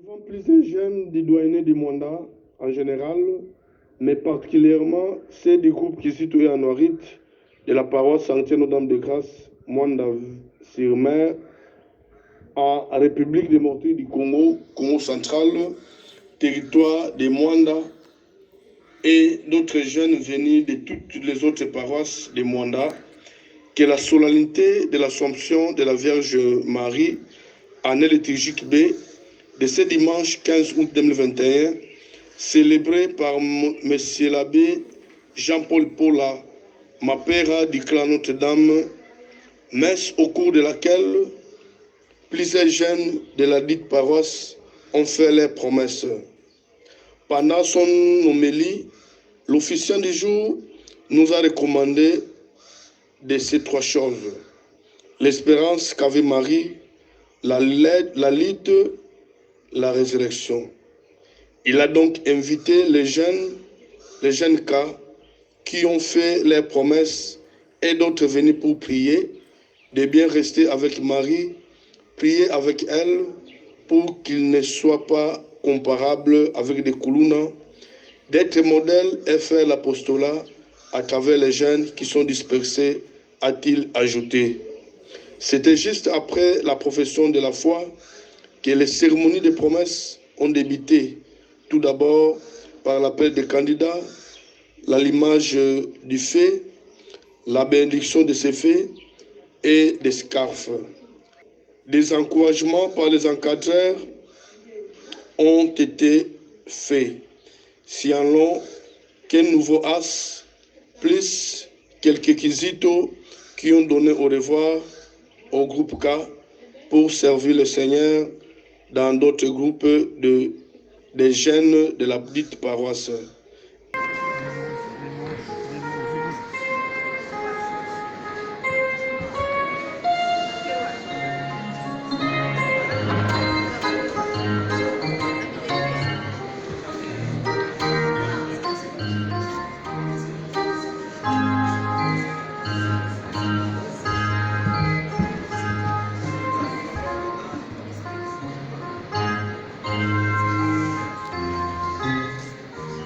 Souvent plusieurs jeunes du doyenné du Mwanda en général, mais particulièrement ceux du groupe qui est situé à Noarit, de la paroisse Saint-Notre-Dame-de-Grâce, Mwanda-sur-Mer, en République démocratique du Congo, Congo central, territoire de Mwanda, et d'autres jeunes venus de toutes les autres paroisses de Mwanda, que la solennité de l'Assomption de la Vierge Marie, année liturgique B, de ce dimanche 15 août 2021, célébré par M. l'abbé Jean-Paul Paula, Mapera du clan Notre-Dame, messe au cours de laquelle plusieurs jeunes de la dite paroisse ont fait leurs promesses. Pendant son homélie, l'officiant du jour nous a recommandé de ces trois choses: l'espérance qu'avait Marie, la lutte, la résurrection. Il a donc invité les jeunes cas qui ont fait leurs promesses et d'autres venus pour prier, de bien rester avec Marie, prier avec elle pour qu'ils ne soient pas comparables avec des Koulouna, d'être modèles et faire l'apostolat à travers les jeunes qui sont dispersés, a-t-il ajouté. C'était juste après la profession de la foi que les cérémonies de promesses ont débuté. Tout d'abord par l'appel des candidats, l'allumage du feu, la bénédiction de ces feux et des scarfes. Des encouragements par les encadreurs ont été faits. Si en long qu'un nouveau as, plus quelques quisitos qui ont donné au revoir au groupe K pour servir le Seigneur dans d'autres groupes des jeunes de la dite paroisse.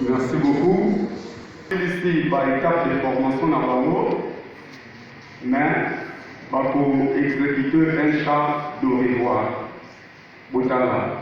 Merci beaucoup. Ici, par étape de formation dans Bango, mais pour exécuter un chant de revoir. Boutala.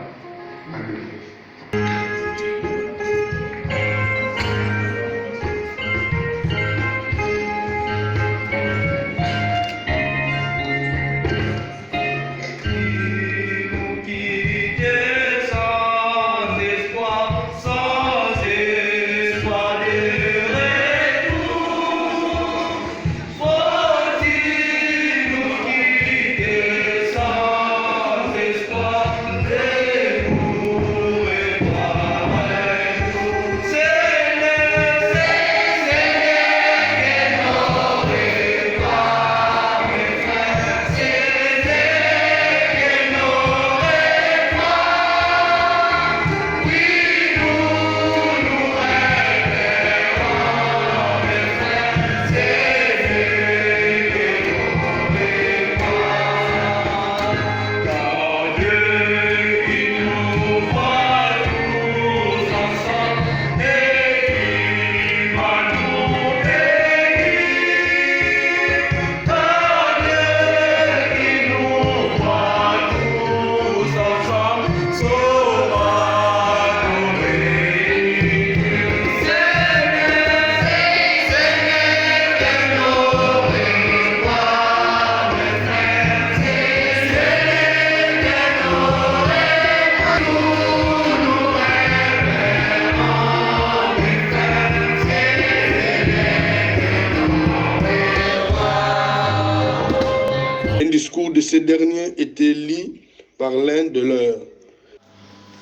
Un discours de ces derniers était lu par l'un de leurs.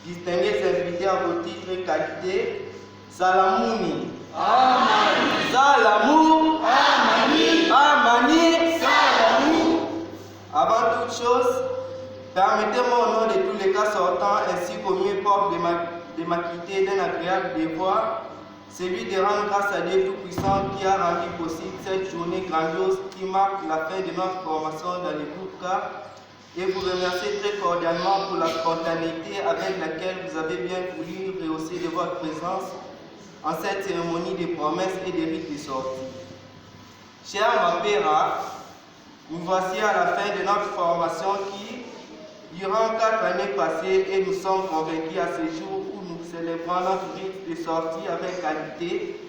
Distingués invités à vos titres et qualités, Salamouni. Amani. Salamou. Amani. Amani. Salamou. Avant toute chose, permettez-moi au nom de tous les cas sortants ainsi qu'au mieux propre de m'acquitter d'un agréable devoir, celui de rendre grâce à Dieu Tout-Puissant qui a rendu possible cette journée grandiose qui marque la fin de notre formation dans le groupe K et vous remercier très cordialement pour la spontanéité avec laquelle vous avez bien voulu rehausser de votre présence en cette cérémonie des promesses et des rites de sortie. Cher Mapera, nous voici à la fin de notre formation qui, durant 4 années passées, et nous sommes convaincus à ce jour où nous célébrons notre rite de sortie avec qualité,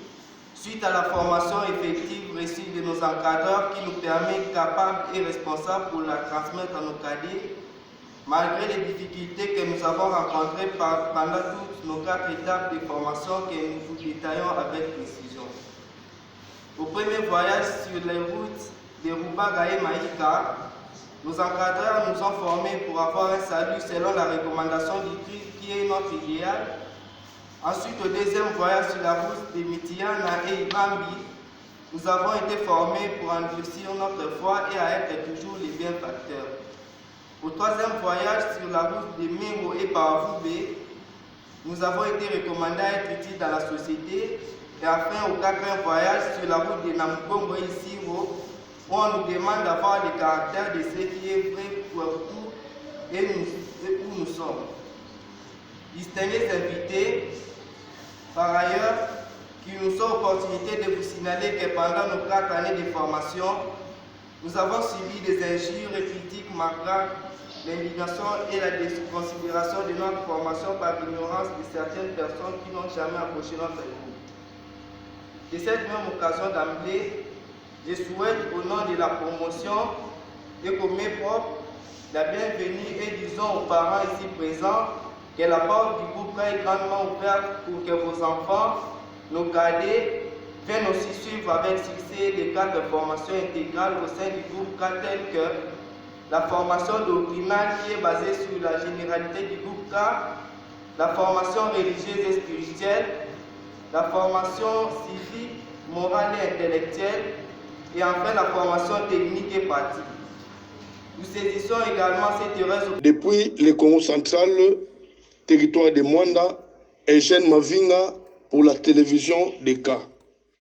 suite à la formation effective reçue de nos encadreurs qui nous permet capables et responsables pour la transmettre à nos cadets, malgré les difficultés que nous avons rencontrées pendant toutes nos 4 étapes de formation que nous vous détaillons avec précision. Au premier voyage sur les routes de Rubaga et Maïka, nos encadreurs nous ont formés pour avoir un salut selon la recommandation du Christ qui est notre idéal. Ensuite, au deuxième voyage sur la route de Mitiana et Ibambi, nous avons été formés pour endurcir notre foi et à être toujours les bienfaiteurs. Au troisième voyage sur la route de Mengo et Paravoubé, nous avons été recommandés à être utiles dans la société. Et enfin, au quatrième voyage sur la route de Namugongo et Siro, où on nous demande d'avoir le caractère de ce qui est vrai pour tout et où nous sommes. Distingués invités, par ailleurs, qu'il nous soit opportunité de vous signaler que pendant nos 4 années de formation, nous avons subi des injures et critiques marquant l'indignation et la déconsidération de notre formation par l'ignorance de certaines personnes qui n'ont jamais approché notre groupe. De cette même occasion d'emblée, je souhaite au nom de la promotion et pour mes propres la bienvenue et disons aux parents ici présents que la porte du groupe est grandement ouverte pour que vos enfants, nos cadets, viennent aussi suivre avec succès les 4 formations intégrales au sein du groupe K telles que la formation doctrinale qui est basée sur la généralité du groupe K, la formation religieuse et spirituelle, la formation civique, morale et intellectuelle, et enfin la formation technique et pratique. Nous saisissons également cette heureuse... Depuis le Congo central, territoire de Mwanda, Eugène Mavinga pour la télévision des K.